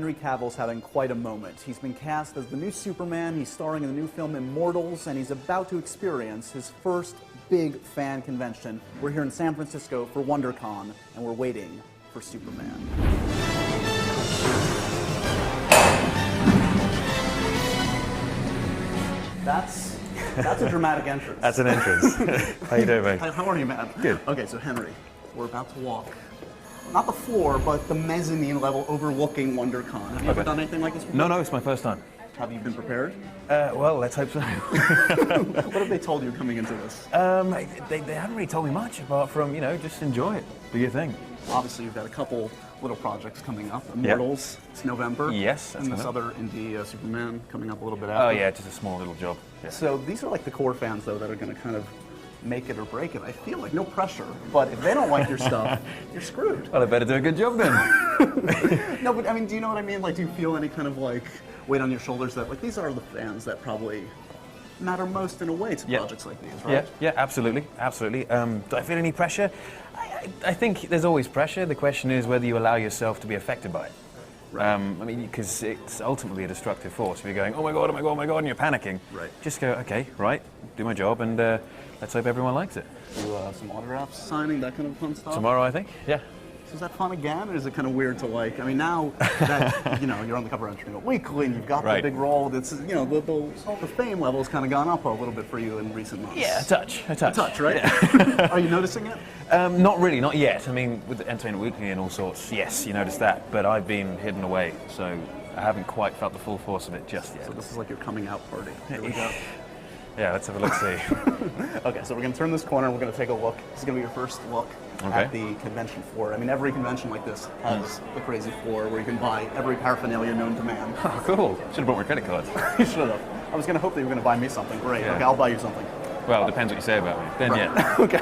Henry Cavill's having quite a moment. He's been cast as the new Superman, he's starring in the new film Immortals, and he's about to experience his first big fan convention. We're here in San Francisco for WonderCon, and we're waiting for Superman. That's a dramatic entrance. That's an entrance. How you doing, mate? How are you, man? Good. Okay, so Henry, we're about to walk, not the floor, but the mezzanine level overlooking WonderCon. Have you ever done anything like this before? No, it's my first time. Have you been prepared? Well, let's hope so. What have they told you coming into this? They haven't really told me much apart from, just enjoy it. Do your thing. Obviously, you've got a couple little projects coming up. Immortals, it's November. Yes, that's and this other indie Superman coming up a little bit after. Oh, yeah, just a small little job. Yeah. So these are like the core fans, though, that are going to kind of make it or break it. I feel like no pressure, but if they don't like your stuff, you're screwed. Well, I better do a good job then. No, but I mean, do you know what I mean? Like, do you feel any kind of like weight on your shoulders that like these are the fans that probably matter most in a way to projects like these, right? Yeah, absolutely. Do I feel any pressure? I think there's always pressure. The question is whether you allow yourself to be affected by it. Right. Because it's ultimately a destructive force. If you're going, oh my god, and you're panicking, right. Just go, okay, right, do my job, and let's hope everyone likes it. Do some autographs, signing, that kind of fun stuff? Tomorrow, I think, yeah. So is that fun again, or is it kind of weird to like, I mean, now that, you're on the cover of Entertainment Weekly, and you've got the big role, that's, the fame level's kind of gone up a little bit for you in recent months. Yeah, a touch. A touch, right? Yeah. Are you noticing it? Not really, not yet. I mean, with Entertainment Weekly and all sorts, yes, you notice that, but I've been hidden away, so I haven't quite felt the full force of it just yet. So this is like your coming out party. Here we go. Yeah, let's have a look-see. Okay, so we're going to turn this corner, we're going to take a look. This is going to be your first look at the convention floor. I mean, every convention like this has the crazy floor where you can buy every paraphernalia known to man. Oh, cool. Should have brought my credit cards. You should have. I was going to hope that you were going to buy me something. Great. Yeah. Okay, I'll buy you something. Well, it depends what you say about me. Then, right. yeah. Okay.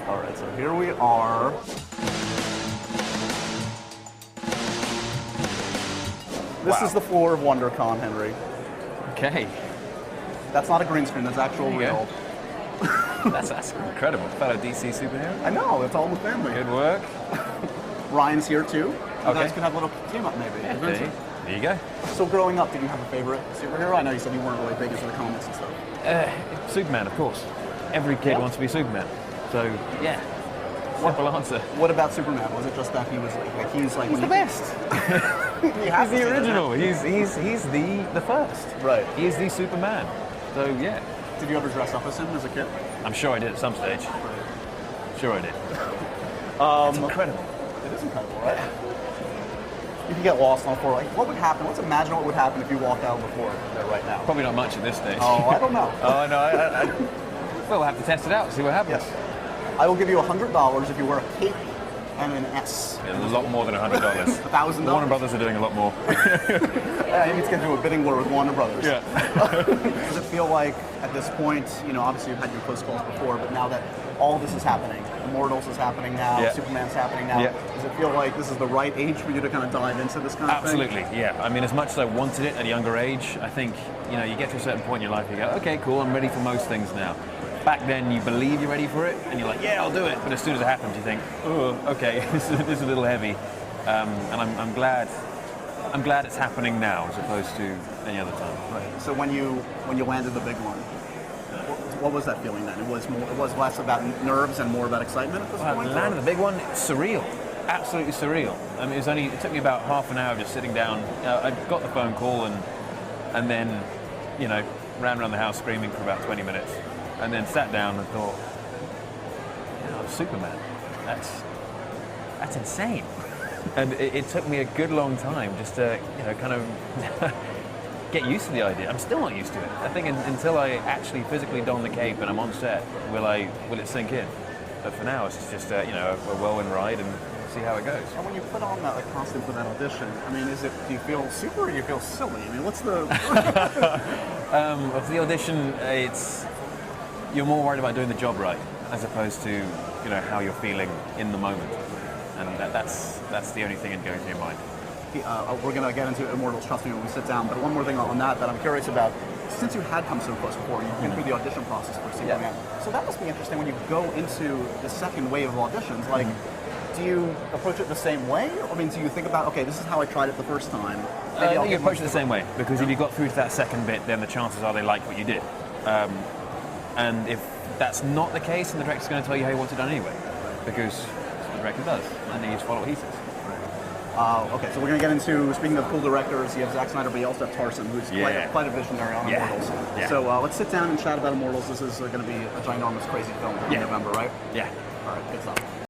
All right, so here we are. This is the floor of WonderCon, Henry. Okay. That's not a green screen, that's actual real. That's incredible. Fellow DC superhero. I know, it's all in the family. Good work. Ryan's here too. You Okay. guys could have a little team up maybe. Yeah, there you go. So growing up, did you have a favorite superhero? I know you said you weren't really big into the comics and stuff. Superman, of course. Every kid wants to be Superman. So, yeah. Simple answer. What about Superman? Was it just that he was like he's the best. He's the original. He's the first. Right. He's the Superman. So yeah. Did you ever dress up as him as a kid? I'm sure I did at some stage. Sure I did. It's incredible. It is incredible, right? You can get lost on the floor. Like, what would happen? Let's imagine what would happen if you walked out of the floor there right now. Probably not much at this stage. Oh, I don't know. Oh no. Well, we'll have to test it out. See what happens. Yes. I will give you $100 if you wear a cape and an S. A lot more than $100. $1,000. Warner Brothers are doing a lot more. Yeah, you need to get into a bidding war with Warner Brothers. Yeah. Does it feel like at this point, obviously you've had your close calls before, but now that all this is happening, Immortals is happening now, Superman's happening now, does it feel like this is the right age for you to kind of dive into this kind of thing? Absolutely, yeah. I mean, as much as I wanted it at a younger age, I think, you get to a certain point in your life, you go, okay, cool, I'm ready for most things now. Back then, you believe you're ready for it, and you're like, yeah, I'll do it. But as soon as it happens, you think, oh, okay, this is a little heavy. And I'm glad it's happening now as opposed to any other time. Right. So when you landed the big one, what was that feeling then? It was less about nerves and more about excitement at this point? Landed the big one, surreal, absolutely surreal. I mean, it took me about half an hour just sitting down. I got the phone call and then, ran around the house screaming for about 20 minutes. And then sat down and thought, Superman, that's insane. And it took me a good long time just to, kind of get used to the idea. I'm still not used to it. I think until I actually physically don the cape and I'm on set, will it sink in? But for now, it's just a whirlwind ride and see how it goes. And when you put on that costume for that audition, I mean, do you feel super or do you feel silly? I mean, what's the... For the audition, you're more worried about doing the job right, as opposed to how you're feeling in the moment, and that's the only thing going through your mind. We're going to get into Immortals, trust me, when we sit down. But one more thing on that I'm curious about. Since you had come so close before, you've been through the audition process for Superman. So that must be interesting when you go into the second wave of auditions. Like, do you approach it the same way? I mean, do you think about, okay, this is how I tried it the first time. I think you approach it the same way, because if you got through to that second bit, then the chances are they like what you did. And if that's not the case, then the director's going to tell you how you want it done anyway, because that's what the director does, and you just follow what he says. Okay, so we're going to get into, speaking of cool directors, you have Zack Snyder, but you also have Tarsem, who's quite a visionary on Immortals. Yeah. So let's sit down and chat about Immortals. This is going to be a ginormous, crazy film in November, right? Yeah. All right, good stuff.